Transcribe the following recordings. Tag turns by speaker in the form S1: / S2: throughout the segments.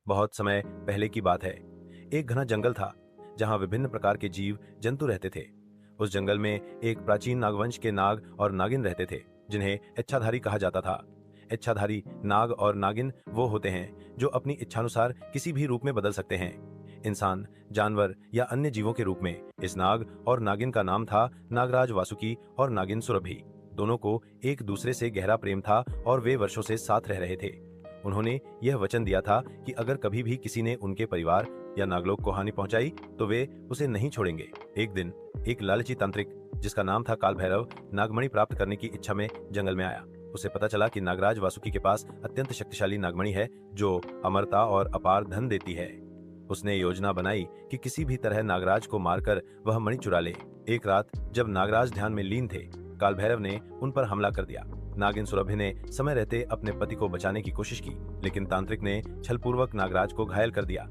S1: बहुत समय पहले की बात है। एक घना जंगल था जहां विभिन्न प्रकार के जीव जंतु रहते थे। उस जंगल में एक प्राचीन नागवंश के नाग और नागिन रहते थे जिन्हें इच्छाधारी कहा जाता था। इच्छाधारी नाग और नागिन वो होते हैं जो अपनी इच्छानुसार किसी भी रूप में बदल सकते हैं, इंसान, जानवर या अन्य जीवों के रूप में। इस नाग और नागिन का नाम था नागराज वासुकी और नागिन सुरभि। दोनों को एक दूसरे से गहरा प्रेम था और वे वर्षों से साथ रह रहे थे। उन्होंने यह वचन दिया था कि अगर कभी भी किसी ने उनके परिवार या नागलोक को हानि पहुंचाई तो वे उसे नहीं छोड़ेंगे। एक दिन एक लालची तांत्रिक जिसका नाम था काल भैरव नागमणि प्राप्त करने की इच्छा में जंगल में आया। उसे पता चला कि नागराज वासुकी के पास अत्यंत शक्तिशाली नागमणि है जो अमरता और अपार धन देती है। उसने योजना बनाई कि किसी भी तरह नागराज को मारकर वह मणि चुरा ले। एक रात जब नागराज ध्यान में लीन थे, काल भैरव ने उन पर हमला कर दिया। नागिन सुरभि ने समय रहते अपने पति को बचाने की कोशिश की, लेकिन तांत्रिक ने छलपूर्वक नागराज को घायल कर दिया।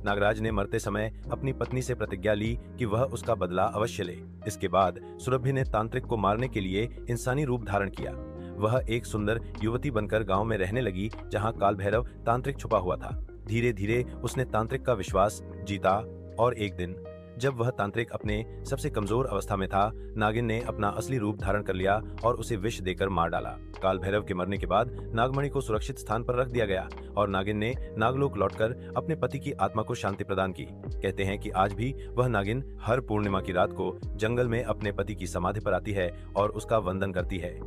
S1: नागराज ने मरते समय अपनी पत्नी से प्रतिज्ञा ली कि वह उसका बदला अवश्य ले। इसके बाद सुरभि ने तांत्रिक को मारने के लिए इंसानी रूप धारण किया। वह एक सुंदर युवती बनकर गांव में रहने लगी जहां काल भैरव तांत्रिक छुपा हुआ था। धीरे धीरे उसने तांत्रिक का विश्वास जीता और एक दिन जब वह तांत्रिक अपने सबसे कमजोर अवस्था में था, नागिन ने अपना असली रूप धारण कर लिया और उसे विष देकर मार डाला। काल भैरव के मरने के बाद नागमणि को सुरक्षित स्थान पर रख दिया गया और नागिन ने नागलोक लौटकर अपने पति की आत्मा को शांति प्रदान की। कहते हैं कि आज भी वह नागिन हर पूर्णिमा की रात को जंगल में अपने पति की समाधि पर आती है और उसका वंदन करती है।